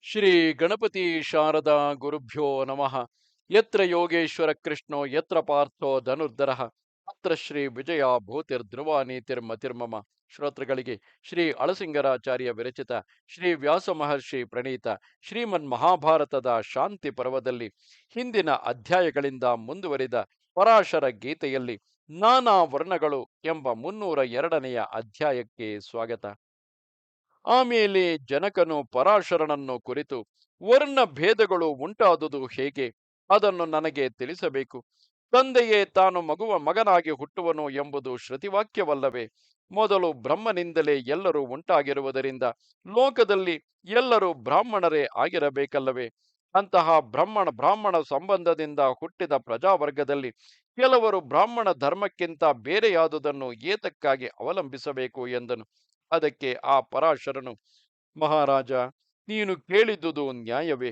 ಶ್ರೀ ಗಣಪತಿ ಶಾರದಾ ಗುರುಭ್ಯೋ ನಮಃ. ಯತ್ರ ಯೋಗೇಶ್ವರ ಕೃಷ್ಣೋ ಯತ್ರ ಪಾರ್ಥೋ ಧನುರ್ಧರಃ ಅತ್ರ ಶ್ರೀ ವಿಜಯ ಭೂತಿರ್ಧ್ರುವ ನೀತಿರ್ಮತಿರ್ಮಮ. ಶ್ರೋತೃಗಳಿಗೆ ಶ್ರೀ ಅಳಸಿಂಗರಾಚಾರ್ಯ ವಿರಚಿತ ಶ್ರೀ ವ್ಯಾಸ ಮಹರ್ಷಿ ಪ್ರಣೀತ ಶ್ರೀಮನ್ ಮಹಾಭಾರತದ ಶಾಂತಿ ಪರ್ವದಲ್ಲಿ ಹಿಂದಿನ ಅಧ್ಯಾಯಗಳಿಂದ ಮುಂದುವರಿದ ಪರಾಶರ ಗೀತೆಯಲ್ಲಿ ನಾನಾ ವರ್ಣಗಳು ಎಂಬ 302ನೆಯ ಅಧ್ಯಾಯಕ್ಕೆ ಸ್ವಾಗತ. ಆಮೇಲೆ ಜನಕನು ಪರಾಶರನನ್ನು ಕುರಿತು, ವರ್ಣ ಭೇದಗಳು ಉಂಟಾದುದು ಹೇಗೆ, ಅದನ್ನು ನನಗೆ ತಿಳಿಸಬೇಕು. ತಂದೆಯೇ ತಾನು ಮಗನಾಗಿ ಹುಟ್ಟುವನು ಎಂಬುದು ಶ್ರುತಿವಾಕ್ಯವಲ್ಲವೇ? ಮೊದಲು ಬ್ರಹ್ಮನಿಂದಲೇ ಎಲ್ಲರೂ ಉಂಟಾಗಿರುವುದರಿಂದ ಲೋಕದಲ್ಲಿ ಎಲ್ಲರೂ ಬ್ರಾಹ್ಮಣರೇ ಆಗಿರಬೇಕಲ್ಲವೇ? ಅಂತಹ ಬ್ರಾಹ್ಮಣ ಸಂಬಂಧದಿಂದ ಹುಟ್ಟಿದ ಪ್ರಜಾವರ್ಗದಲ್ಲಿ ಕೆಲವರು ಬ್ರಾಹ್ಮಣ ಧರ್ಮಕ್ಕಿಂತ ಬೇರೆಯಾದುದನ್ನು ಏತಕ್ಕಾಗಿ ಅವಲಂಬಿಸಬೇಕು ಎಂದನು. ಅದಕ್ಕೆ ಆ ಪರಾಶರನು, ಮಹಾರಾಜ, ನೀನು ಕೇಳಿದುದು ನ್ಯಾಯವೇ.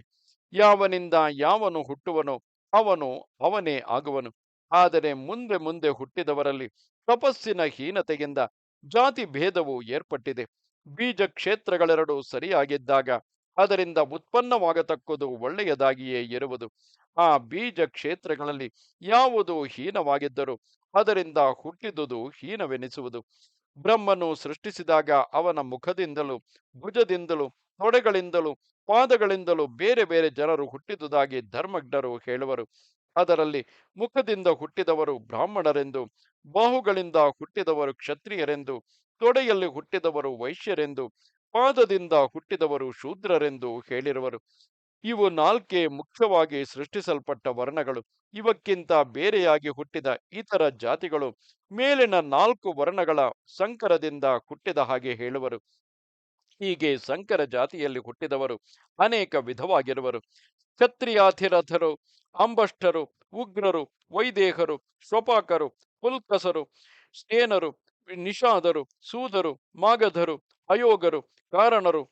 ಯಾವನಿಂದ ಯಾವನು ಹುಟ್ಟುವನೋ ಅವನು ಅವನೇ ಆಗುವನು. ಆದರೆ ಮುಂದೆ ಮುಂದೆ ಹುಟ್ಟಿದವರಲ್ಲಿ ತಪಸ್ಸಿನ ಹೀನತೆಯಿಂದ ಜಾತಿ ಭೇದವು ಏರ್ಪಟ್ಟಿದೆ. ಬೀಜ ಕ್ಷೇತ್ರಗಳೆರಡು ಸರಿಯಾಗಿದ್ದಾಗ ಅದರಿಂದ ಉತ್ಪನ್ನವಾಗತಕ್ಕುದು ಒಳ್ಳೆಯದಾಗಿಯೇ ಇರುವುದು. ಆ ಬೀಜ ಕ್ಷೇತ್ರಗಳಲ್ಲಿ ಯಾವುದು ಹೀನವಾಗಿದ್ದರೂ ಅದರಿಂದ ಹುಟ್ಟಿದುದು ಹೀನವೆನಿಸುವುದು. ಬ್ರಹ್ಮನು ಸೃಷ್ಟಿಸಿದಾಗ ಅವನ ಮುಖದಿಂದಲೂ ಭುಜದಿಂದಲೂ ತೊಡೆಗಳಿಂದಲೂ ಪಾದಗಳಿಂದಲೂ ಬೇರೆ ಬೇರೆ ಜನರು ಹುಟ್ಟಿದುದಾಗಿ ಧರ್ಮಜ್ಞರು ಹೇಳುವರು. ಅದರಲ್ಲಿ ಮುಖದಿಂದ ಹುಟ್ಟಿದವರು ಬ್ರಾಹ್ಮಣರೆಂದು, ಬಾಹುಗಳಿಂದ ಹುಟ್ಟಿದವರು ಕ್ಷತ್ರಿಯರೆಂದು, ತೊಡೆಯಲ್ಲಿ ಹುಟ್ಟಿದವರು ವೈಶ್ಯರೆಂದು, ಪಾದದಿಂದ ಹುಟ್ಟಿದವರು ಶೂದ್ರರೆಂದು ಹೇಳಿರುವರು. ಇವು ನಾಲ್ಕೇ ಮುಖ್ಯವಾಗಿ ಸೃಷ್ಟಿಸಲ್ಪಟ್ಟ ವರ್ಣಗಳು. ಇವಕ್ಕಿಂತ ಬೇರೆಯಾಗಿ ಹುಟ್ಟಿದ ಇತರ ಜಾತಿಗಳು ಮೇಲಿನ 4 ವರ್ಣಗಳ ಸಂಕರದಿಂದ ಹುಟ್ಟಿದ ಹಾಗೆ ಹೇಳುವರು. ಹೀಗೆ ಸಂಕರ ಜಾತಿಯಲ್ಲಿ ಹುಟ್ಟಿದವರು ಅನೇಕ ವಿಧವಾಗಿರುವರು. ಕ್ಷತ್ರಿಯಾಧಿರಥರು, ಅಂಬಷ್ಟರು, ಉಗ್ರರು, ವೈದೇಹರು, ಶ್ವಪಾಕರು, ಪುಲ್ಕಸರು, ಸ್ನೇನರು, ನಿಷಾದರು, ಸೂದರು, ಮಾಗಧರು, ಅಯೋಗರು, ಕಾರಣರು,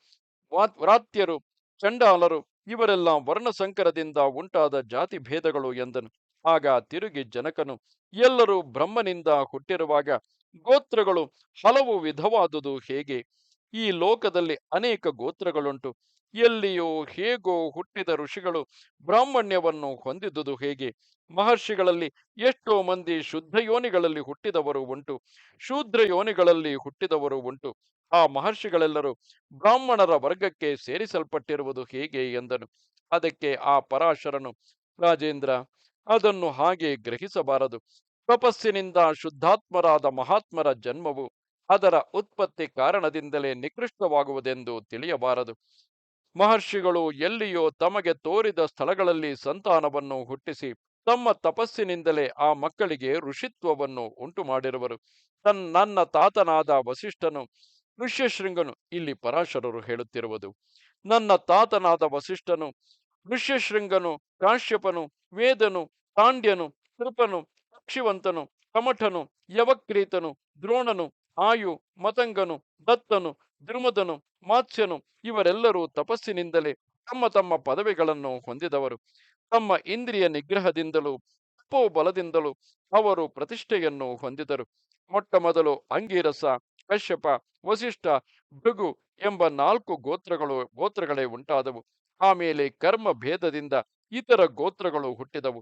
ವ್ರಾತ್ಯರು, ಚಂಡಾಲರು, ಇವರೆಲ್ಲ ವರ್ಣಸಂಕರದಿಂದ ಉಂಟಾದ ಜಾತಿ ಭೇದಗಳು ಎಂದನು. ಆಗ ತಿರುಗಿ ಜನಕನು, ಎಲ್ಲರೂ ಬ್ರಹ್ಮನಿಂದ ಹುಟ್ಟಿರುವಾಗ ಗೋತ್ರಗಳು ಹಲವು ವಿಧವಾದುದು ಹೇಗೆ? ಈ ಲೋಕದಲ್ಲಿ ಅನೇಕ ಗೋತ್ರಗಳುಂಟು. ಎಲ್ಲಿಯೋ ಹೇಗೋ ಹುಟ್ಟಿದ ಋಷಿಗಳು ಬ್ರಾಹ್ಮಣ್ಯವನ್ನು ಹೊಂದಿದುದು ಹೇಗೆ? ಮಹರ್ಷಿಗಳಲ್ಲಿ ಎಷ್ಟೋ ಮಂದಿ ಶುದ್ಧ ಯೋನಿಗಳಲ್ಲಿ ಹುಟ್ಟಿದವರು ಉಂಟು, ಶೂದ್ರ ಯೋನಿಗಳಲ್ಲಿ ಹುಟ್ಟಿದವರು ಉಂಟು. ಆ ಮಹರ್ಷಿಗಳೆಲ್ಲರೂ ಬ್ರಾಹ್ಮಣರ ವರ್ಗಕ್ಕೆ ಸೇರಿಸಲ್ಪಟ್ಟಿರುವುದು ಹೇಗೆ ಎಂದನು. ಅದಕ್ಕೆ ಆ ಪರಾಶರನು, ರಾಜೇಂದ್ರ, ಅದನ್ನು ಹಾಗೆ ಗ್ರಹಿಸಬಾರದು. ತಪಸ್ಸಿನಿಂದ ಶುದ್ಧಾತ್ಮರಾದ ಮಹಾತ್ಮರ ಜನ್ಮವು ಅದರ ಉತ್ಪತ್ತಿ ಕಾರಣದಿಂದಲೇ ನಿಕೃಷ್ಟವಾಗುವುದೆಂದು ತಿಳಿಯಬಾರದು. ಮಹರ್ಷಿಗಳು ಎಲ್ಲಿಯೋ ತಮಗೆ ತೋರಿದ ಸ್ಥಳಗಳಲ್ಲಿ ಸಂತಾನವನ್ನು ಹುಟ್ಟಿಸಿ ತಮ್ಮ ತಪಸ್ಸಿನಿಂದಲೇ ಆ ಮಕ್ಕಳಿಗೆ ಋಷಿತ್ವವನ್ನು ಉಂಟು ಮಾಡಿರುವರು. ನನ್ನ ತಾತನಾದ ವಸಿಷ್ಠನು, ಋಷ್ಯಶೃಂಗನು, ಇಲ್ಲಿ ಪರಾಶರರು ಹೇಳುತ್ತಿರುವುದು, ನನ್ನ ತಾತನಾದ ವಸಿಷ್ಠನು, ಋಷ್ಯಶೃಂಗನು, ಕಾಶ್ಯಪನು, ವೇದನು, ತಾಂಡ್ಯನು, ಕೃಪನು, ಅಕ್ಷಿವಂತನು, ಕಮಠನು, ಯವಕ್ರೀತನು, ದ್ರೋಣನು, ಆಯು, ಮತಂಗನು, ದತ್ತನು, ದ್ರುಮದನು, ಮಾತ್ಸ್ಯನು, ಇವರೆಲ್ಲರೂ ತಪಸ್ಸಿನಿಂದಲೇ ತಮ್ಮ ತಮ್ಮ ಪದವಿಗಳನ್ನು ಹೊಂದಿದವರು. ತಮ್ಮ ಇಂದ್ರಿಯ ನಿಗ್ರಹದಿಂದಲೂ ತಪೋಬಲದಿಂದಲೂ ಅವರು ಪ್ರತಿಷ್ಠೆಯನ್ನು ಹೊಂದಿದರು. ಮೊಟ್ಟ ಮೊದಲು ಅಂಗೀರಸ, ಕಶ್ಯಪ, ವಸಿಷ್ಠ, ಭೃಗು ಎಂಬ 4 ಗೋತ್ರಗಳೇ ಉಂಟಾದವು. ಆಮೇಲೆ ಕರ್ಮ ಭೇದದಿಂದ ಇತರ ಗೋತ್ರಗಳು ಹುಟ್ಟಿದವು.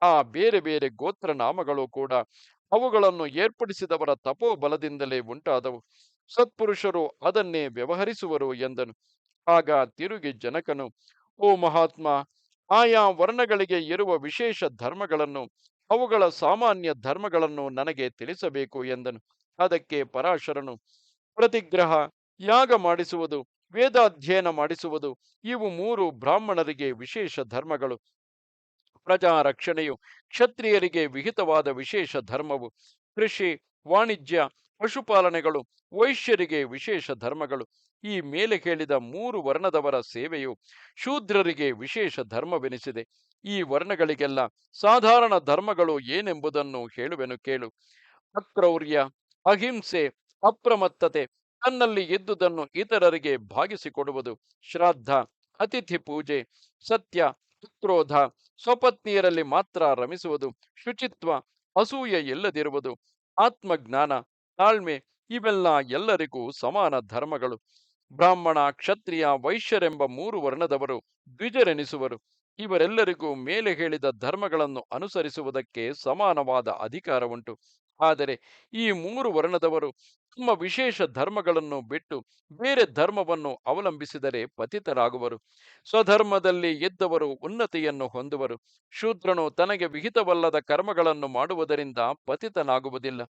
ಆ ಬೇರೆ ಬೇರೆ ಗೋತ್ರ ನಾಮಗಳು ಕೂಡ ಅವುಗಳನ್ನು ಏರ್ಪಡಿಸಿದವರ ತಪೋಬಲದಿಂದಲೇ ಉಂಟಾದವು. ಸತ್ಪುರುಷರು ಅದನ್ನೇ ವ್ಯವಹರಿಸುವರು ಎಂದನು. ಆಗ ತಿರುಗಿ ಜನಕನು, ಓ ಮಹಾತ್ಮ, ಆಯಾ ವರ್ಣಗಳಿಗೆ ಇರುವ ವಿಶೇಷ ಧರ್ಮಗಳನ್ನು, ಅವುಗಳ ಸಾಮಾನ್ಯ ಧರ್ಮಗಳನ್ನು ನನಗೆ ತಿಳಿಸಬೇಕು ಎಂದನು. ಅದಕ್ಕೆ ಪರಾಶರನು, ಪ್ರತಿಗ್ರಹ, ಯಾಗ ಮಾಡಿಸುವುದು, ವೇದಾಧ್ಯಯನ ಮಾಡಿಸುವುದು, ಇವು 3 ಬ್ರಾಹ್ಮಣರಿಗೆ ವಿಶೇಷ ಧರ್ಮಗಳು. ಪ್ರಜಾ ರಕ್ಷಣೆಯು ಕ್ಷತ್ರಿಯರಿಗೆ ವಿಹಿತವಾದ ವಿಶೇಷ ಧರ್ಮವು. ಕೃಷಿ, ವಾಣಿಜ್ಯ, ಪಶುಪಾಲನೆಗಳು ವೈಶ್ಯರಿಗೆ ವಿಶೇಷ ಧರ್ಮಗಳು. ಈ ಮೇಲೆ ಹೇಳಿದ 3 ವರ್ಣದವರ ಸೇವೆಯು ಶೂದ್ರರಿಗೆ ವಿಶೇಷ ಧರ್ಮವೆನಿಸಿದೆ. ಈ ವರ್ಣಗಳಿಗೆಲ್ಲ ಸಾಧಾರಣ ಧರ್ಮಗಳು ಏನೆಂಬುದನ್ನು ಹೇಳುವೆನು ಕೇಳು. ಅಕ್ರೌರ್ಯ, ಅಹಿಂಸೆ, ಅಪ್ರಮತ್ತತೆ, ತನ್ನಲ್ಲಿ ಇದ್ದುದನ್ನು ಇತರರಿಗೆ ಭಾಗಿಸಿಕೊಡುವುದು, ಶ್ರಾದ್ದ, ಅತಿಥಿ ಪೂಜೆ, ಸತ್ಯ, ಅಕ್ರೋಧ, ಸ್ವಪತ್ನಿಯರಲ್ಲಿ ಮಾತ್ರ ರಮಿಸುವುದು, ಶುಚಿತ್ವ, ಅಸೂಯೆ ಇಲ್ಲದಿರುವುದು, ಆತ್ಮಜ್ಞಾನ, ತಾಳ್ಮೆ, ಇವೆಲ್ಲ ಎಲ್ಲರಿಗೂ ಸಮಾನ ಧರ್ಮಗಳು. ಬ್ರಾಹ್ಮಣ, ಕ್ಷತ್ರಿಯ, ವೈಶ್ಯರೆಂಬ 3 ವರ್ಣದವರು ದ್ವಿಜರೆನಿಸುವರು. ಇವರೆಲ್ಲರಿಗೂ ಮೇಲೆ ಹೇಳಿದ ಧರ್ಮಗಳನ್ನು ಅನುಸರಿಸುವುದಕ್ಕೆ ಸಮಾನವಾದ ಅಧಿಕಾರವುಂಟು. ಆದರೆ ಈ 3 ವರ್ಣದವರು ತಮ್ಮ ವಿಶೇಷ ಧರ್ಮಗಳನ್ನು ಬಿಟ್ಟು ಬೇರೆ ಧರ್ಮವನ್ನು ಅವಲಂಬಿಸಿದರೆ ಪತಿತರಾಗುವರು. ಸ್ವಧರ್ಮದಲ್ಲಿ ಇದ್ದವರು ಉನ್ನತಿಯನ್ನು ಹೊಂದುವರು. ಶೂದ್ರನು ತನಗೆ ವಿಹಿತವಲ್ಲದ ಕರ್ಮಗಳನ್ನು ಮಾಡುವುದರಿಂದ ಪತಿತನಾಗುವುದಿಲ್ಲ.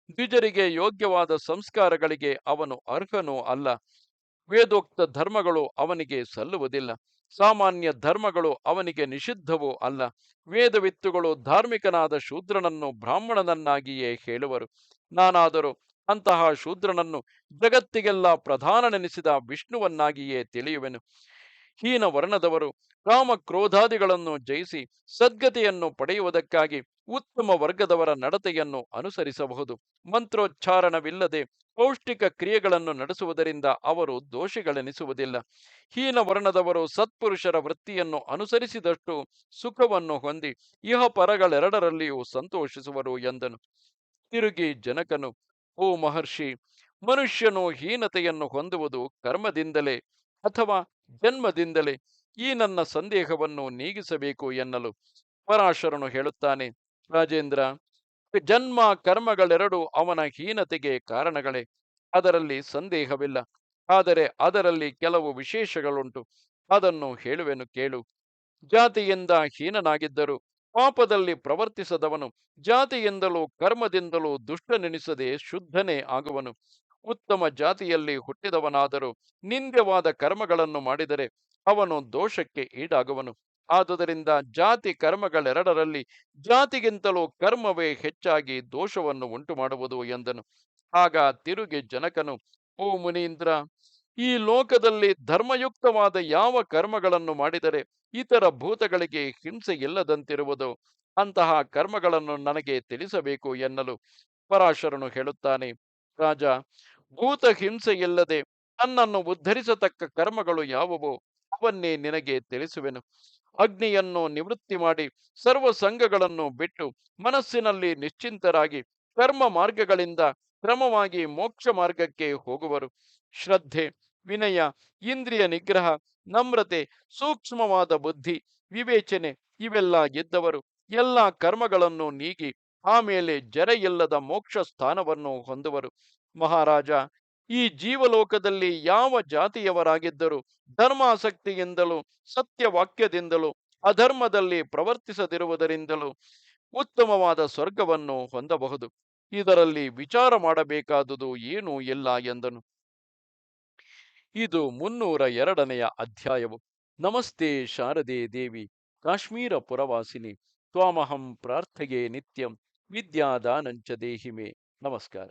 ದ್ವಿಜರಿಗೆ ಯೋಗ್ಯವಾದ ಸಂಸ್ಕಾರಗಳಿಗೆ ಅವನು ಅರ್ಹನೂ ಅಲ್ಲ. ವೇದೋಕ್ತ ಧರ್ಮಗಳು ಅವನಿಗೆ ಸಲ್ಲುವುದಿಲ್ಲ. ಸಾಮಾನ್ಯ ಧರ್ಮಗಳು ಅವನಿಗೆ ನಿಷಿದ್ಧವೂ ಅಲ್ಲ. ವೇದವಿತ್ತುಗಳು ಧಾರ್ಮಿಕನಾದ ಶೂದ್ರನನ್ನು ಬ್ರಾಹ್ಮಣನನ್ನಾಗಿಯೇ ಹೇಳುವರು. ನಾನಾದರೂ ಅಂತಹ ಶೂದ್ರನನ್ನು ಜಗತ್ತಿಗೆಲ್ಲ ಪ್ರಧಾನನೆನಿಸಿದ ವಿಷ್ಣುವನ್ನಾಗಿಯೇ ತಿಳಿಯುವೆನು. ಹೀನ ವರ್ಣದವರು ಕಾಮ ಕ್ರೋಧಾದಿಗಳನ್ನು ಜಯಿಸಿ ಸದ್ಗತಿಯನ್ನು ಪಡೆಯುವುದಕ್ಕಾಗಿ ಉತ್ತಮ ವರ್ಗದವರ ನಡತೆಯನ್ನು ಅನುಸರಿಸಬಹುದು. ಮಂತ್ರೋಚ್ಚಾರಣವಿಲ್ಲದೆ ಪೌಷ್ಟಿಕ ಕ್ರಿಯೆಗಳನ್ನು ನಡೆಸುವುದರಿಂದ ಅವರು ದೋಷಿಗಳೆನಿಸುವುದಿಲ್ಲ. ಹೀನ ವರ್ಣದವರು ಸತ್ಪುರುಷರ ವೃತ್ತಿಯನ್ನು ಅನುಸರಿಸಿದಷ್ಟು ಸುಖವನ್ನು ಹೊಂದಿ ಇಹಪರಗಳೆರಡರಲ್ಲಿಯೂ ಸಂತೋಷಿಸುವರು ಎಂದನು. ತಿರುಗಿ ಜನಕನು, ಓ ಮಹರ್ಷಿ, ಮನುಷ್ಯನು ಹೀನತೆಯನ್ನು ಹೊಂದುವುದು ಕರ್ಮದಿಂದಲೇ ಅಥವಾ ಜನ್ಮದಿಂದಲೇ? ಈ ನನ್ನ ಸಂದೇಹವನ್ನು ನೀಗಿಸಬೇಕು ಎನ್ನಲು ಪರಾಶರನು ಹೇಳುತ್ತಾನೆ, ರಾಜೇಂದ್ರ, ಜನ್ಮ ಕರ್ಮಗಳೆರಡು ಅವನ ಹೀನತೆಗೆ ಕಾರಣಗಳೇ, ಅದರಲ್ಲಿ ಸಂದೇಹವಿಲ್ಲ. ಆದರೆ ಅದರಲ್ಲಿ ಕೆಲವು ವಿಶೇಷಗಳುಂಟು. ಅದನ್ನು ಹೇಳುವೆನು ಕೇಳು. ಜಾತಿಯಿಂದ ಹೀನನಾಗಿದ್ದರೂ ಪಾಪದಲ್ಲಿ ಪ್ರವರ್ತಿಸದವನು ಜಾತಿಯಿಂದಲೂ ಕರ್ಮದಿಂದಲೂ ದುಷ್ಟನೆನಿಸದೆ ಶುದ್ಧನೇ ಆಗುವನು. ಉತ್ತಮ ಜಾತಿಯಲ್ಲಿ ಹುಟ್ಟಿದವನಾದರೂ ನಿಂದ್ಯವಾದ ಕರ್ಮಗಳನ್ನು ಮಾಡಿದರೆ ಅವನು ದೋಷಕ್ಕೆ ಈಡಾಗುವನು. ಆದುದರಿಂದ ಜಾತಿ ಕರ್ಮಗಳೆರಡರಲ್ಲಿ ಜಾತಿಗಿಂತಲೂ ಕರ್ಮವೇ ಹೆಚ್ಚಾಗಿ ದೋಷವನ್ನು ಉಂಟು ಮಾಡುವುದು ಎಂದನು. ಆಗ ತಿರುಗಿ ಜನಕನು, ಓ ಮುನೀಂದ್ರ, ಈ ಲೋಕದಲ್ಲಿ ಧರ್ಮಯುಕ್ತವಾದ ಯಾವ ಕರ್ಮಗಳನ್ನು ಮಾಡಿದರೆ ಇತರ ಭೂತಗಳಿಗೆ ಹಿಂಸೆ ಇಲ್ಲದಂತಿರುವುದು, ಅಂತಹ ಕರ್ಮಗಳನ್ನು ನನಗೆ ತಿಳಿಸಬೇಕು ಎನ್ನಲು ಪರಾಶರನು ಹೇಳುತ್ತಾನೆ, ರಾಜ, ಭೂತ ಹಿಂಸೆ ಇಲ್ಲದೆ ನನ್ನನ್ನು ಉದ್ಧರಿಸತಕ್ಕ ಕರ್ಮಗಳು ಯಾವುವು ಅವನ್ನೇ ನಿನಗೆ ತಿಳಿಸುವೆನು. ಅಗ್ನಿಯನ್ನು ನಿವೃತ್ತಿ ಮಾಡಿ ಸರ್ವ ಸಂಘಗಳನ್ನು ಬಿಟ್ಟು ಮನಸ್ಸಿನಲ್ಲಿ ನಿಶ್ಚಿಂತರಾಗಿ ಕರ್ಮ ಮಾರ್ಗಗಳಿಂದ ಕ್ರಮವಾಗಿ ಮೋಕ್ಷ ಮಾರ್ಗಕ್ಕೆ ಹೋಗುವರು. ಶ್ರದ್ಧೆ, ವಿನಯ, ಇಂದ್ರಿಯ ನಿಗ್ರಹ, ನಮ್ರತೆ, ಸೂಕ್ಷ್ಮವಾದ ಬುದ್ಧಿ, ವಿವೇಚನೆ ಇವೆಲ್ಲ ಇದ್ದವರು ಎಲ್ಲ ಕರ್ಮಗಳನ್ನು ನೀಗಿ ಆಮೇಲೆ ಜರೆಯಿಲ್ಲದ ಮೋಕ್ಷ ಸ್ಥಾನವನ್ನು ಹೊಂದುವರು. ಮಹಾರಾಜ, ಈ ಜೀವಲೋಕದಲ್ಲಿ ಯಾವ ಜಾತಿಯವರಾಗಿದ್ದರೂ ಧರ್ಮಾಸಕ್ತಿಯಿಂದಲೂ ಸತ್ಯವಾಕ್ಯದಿಂದಲೂ ಅಧರ್ಮದಲ್ಲಿ ಪ್ರವರ್ತಿಸದಿರುವುದರಿಂದಲೂ ಉತ್ತಮವಾದ ಸ್ವರ್ಗವನ್ನು ಹೊಂದಬಹುದು. ಇದರಲ್ಲಿ ವಿಚಾರ ಮಾಡಬೇಕಾದುದು ಏನೂ ಇಲ್ಲ ಎಂದನು. ಇದು 302ನೆಯ ಅಧ್ಯಾಯವು. ನಮಸ್ತೆ ಶಾರದೆ ದೇವಿ, ಕಾಶ್ಮೀರ ಪುರವಾಸಿನಿ, ತ್ವಾಮಹಂ ಪ್ರಾರ್ಥೆಯೇ ನಿತ್ಯಂ, ವಿದ್ಯಾದಾನಂಚ ದೇಹಿಮೆ. ನಮಸ್ಕಾರ.